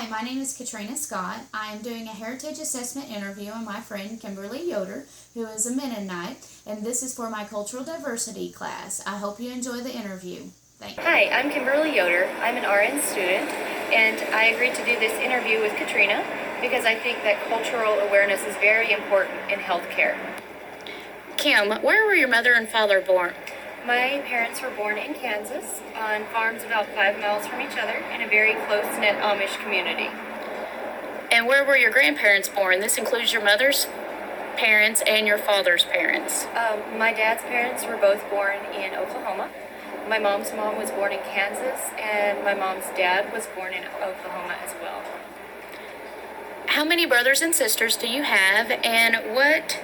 Hi, my name is Katrina Scott. I am doing a heritage assessment interview with my friend Kimberly Yoder, who is a Mennonite, and this is for my cultural diversity class. I hope you enjoy the interview. Thank you. Hi, I'm Kimberly Yoder. I'm an RN student, and I agreed to do this interview with Katrina because I think that cultural awareness is very important in healthcare. Kim, where were your mother and father born? My parents were born in Kansas on farms about 5 miles from each other in a very close-knit Amish community. And where were your grandparents born? This includes your mother's parents and your father's parents. My dad's parents were both born in Oklahoma. My mom's mom was born in Kansas, and my mom's dad was born in Oklahoma as well. How many brothers and sisters do you have, and what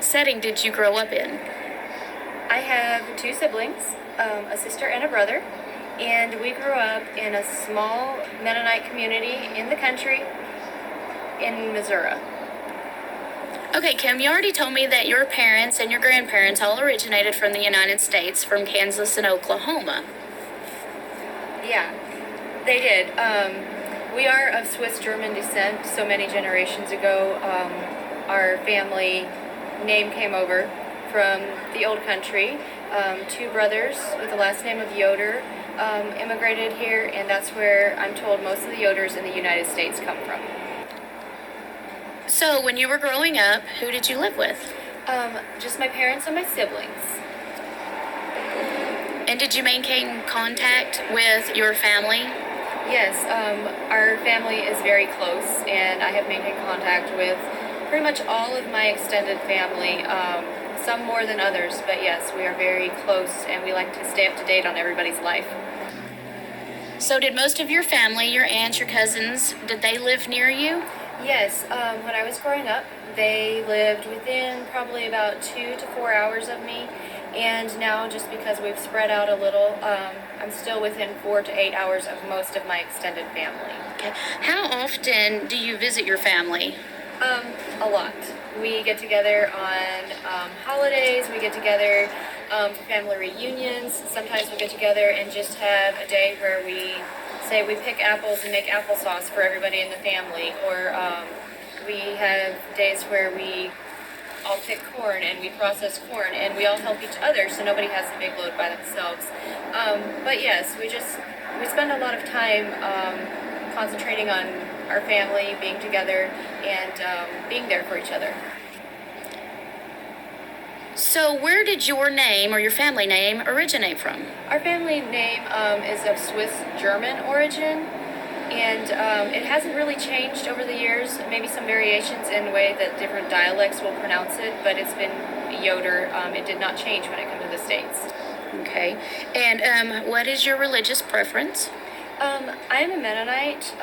setting did you grow up in? I have 2 siblings, a sister and a brother, and we grew up in a small Mennonite community in the country in Missouri. Okay, Kim, you already told me that your parents and your grandparents all originated from the United States, from Kansas and Oklahoma. Yeah, they did. We are of Swiss-German descent, so many generations ago, our family name came over from the old country. 2 brothers with the last name of Yoder immigrated here, and that's where I'm told most of the Yoders in the United States come from. So, when you were growing up, who did you live with? Just my parents and my siblings. And did you maintain contact with your family? Yes, our family is very close, and I have maintained contact with pretty much all of my extended family, some more than others, but yes, we are very close, and we like to stay up to date on everybody's life. So did most of your family, your aunts, your cousins, did they live near you? Yes, when I was growing up, they lived within probably about 2 to 4 hours of me, and now just because we've spread out a little, I'm still within 4 to 8 hours of most of my extended family. Okay. How often do you visit your family? A lot. We get together on holidays, we get together for family reunions. Sometimes we get together and just have a day where we say we pick apples and make applesauce for everybody in the family, or we have days where we all pick corn and we process corn and we all help each other so nobody has the big load by themselves. But yes, we spend a lot of time concentrating on our family, being together, and being there for each other. So where did your name or your family name originate from? Our family name is of Swiss-German origin, and it hasn't really changed over the years. Maybe some variations in the way that different dialects will pronounce it, but it's been Yoder. It did not change when it came to the States. Okay. And what is your religious preference? I am a Mennonite.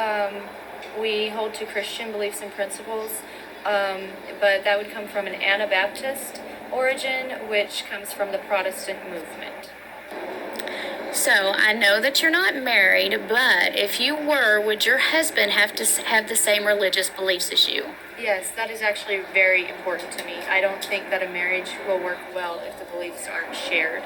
We hold to Christian beliefs and principles, but that would come from an Anabaptist origin, which comes from the Protestant movement. So I know that you're not married, but if you were, would your husband have to have the same religious beliefs as you? Yes, that is actually very important to me. I don't think that a marriage will work well if the beliefs aren't shared.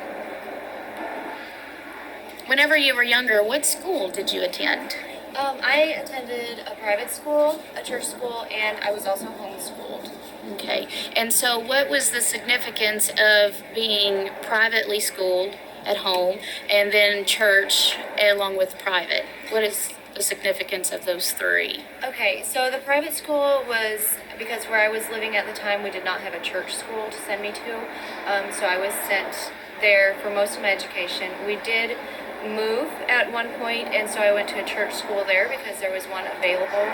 Whenever you were younger, what school did you attend? I attended a private school, a church school, and I was also homeschooled. Okay. And so what was the significance of being privately schooled at home and then church along with private? What is the significance of those 3? Okay, so the private school was because where I was living at the time, we did not have a church school to send me to, so I was sent there for most of my education. We did move at one point, and so I went to a church school there because there was one available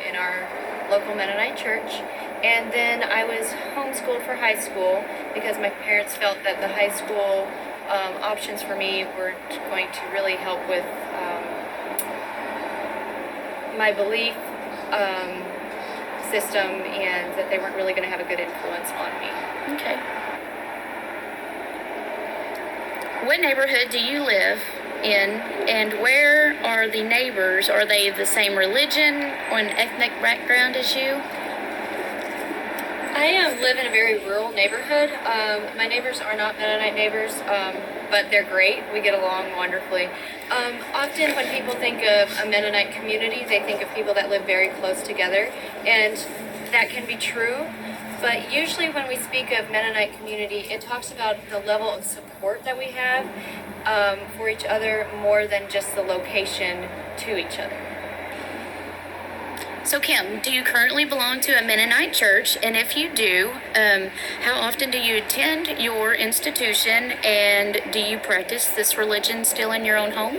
in our local Mennonite church. And then I was homeschooled for high school because my parents felt that the high school options for me weren't going to really help with my belief system, and that they weren't really going to have a good influence on me. Okay. What neighborhood do you live in, and where are the neighbors? Are they the same religion or an ethnic background as you? I live in a very rural neighborhood. My neighbors are not Mennonite neighbors, but but they're great. We get along wonderfully. Often when people think of a Mennonite community, they think of people that live very close together, and that can be true. But usually when we speak of Mennonite community, it talks about the level of support that we have for each other more than just the location to each other. So, Kim, do you currently belong to a Mennonite church? And if you do, how often do you attend your institution? And do you practice this religion still in your own home?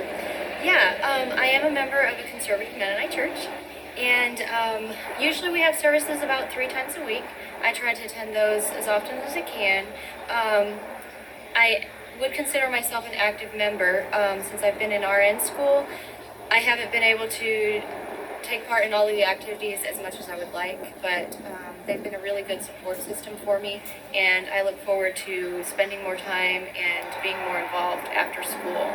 Yeah, I am a member of a conservative Mennonite church. And usually we have services about 3 times a week. I try to attend those as often as I can. I would consider myself an active member since I've been in RN school. I haven't been able to take part in all of the activities as much as I would like, but they've been a really good support system for me, and I look forward to spending more time and being more involved after school.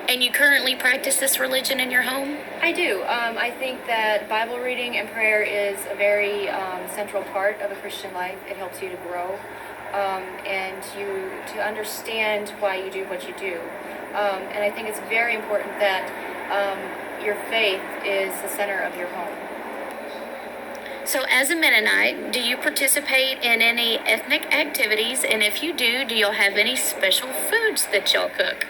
And you currently practice this religion in your home? I do. I think that Bible reading and prayer is a very central part of a Christian life. It helps you to grow and you to understand why you do what you do. And I think it's very important that your faith is the center of your home. So, as a Mennonite, do you participate in any ethnic activities? And if you do y'all have any special foods that y'all cook?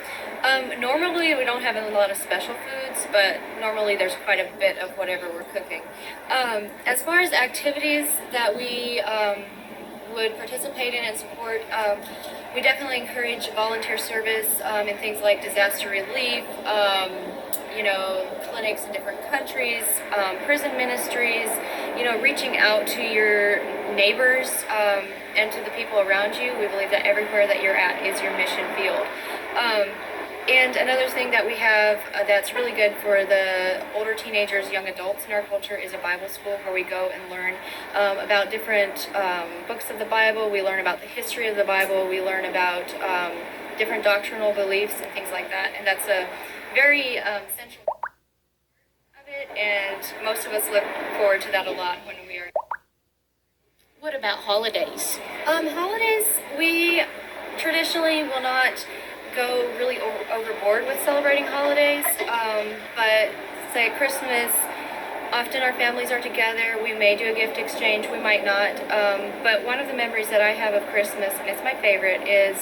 Normally we don't have a lot of special foods, but normally there's quite a bit of whatever we're cooking. As far as activities that we would participate in and support, we definitely encourage volunteer service in things like disaster relief, clinics in different countries, prison ministries, reaching out to your neighbors and to the people around you. We believe that everywhere that you're at is your mission field. And another thing that we have that's really good for the older teenagers, young adults in our culture is a Bible school where we go and learn about different books of the Bible. We learn about the history of the Bible. We learn about different doctrinal beliefs and things like that. And that's a very central part of it. And most of us look forward to that a lot when we are. What about holidays? Holidays, we traditionally will not go really overboard with celebrating holidays, but say Christmas, often our families are together. We may do a gift exchange, we might not, but one of the memories that I have of Christmas, and it's my favorite, is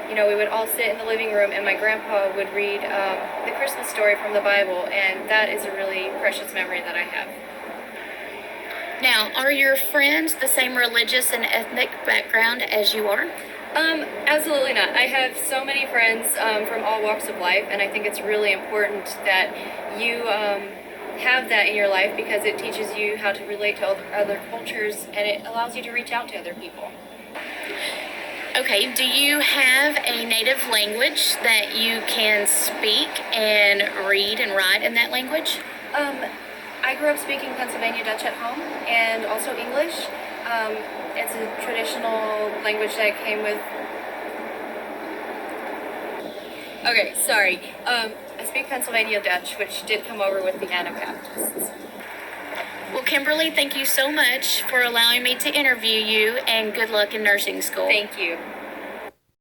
we would all sit in the living room and my grandpa would read the Christmas story from the Bible, and that is a really precious memory that I have. Now, are your friends the same religious and ethnic background as you are? Absolutely not. I have so many friends from all walks of life, and I think it's really important that you have that in your life because it teaches you how to relate to other cultures, and it allows you to reach out to other people. Okay, do you have a native language that you can speak and read and write in that language? I grew up speaking Pennsylvania Dutch at home and also English. It's a traditional language that came with. Okay, sorry. I speak Pennsylvania Dutch, which did come over with the Anabaptists. Well, Kimberly, thank you so much for allowing me to interview you, and good luck in nursing school. Thank you.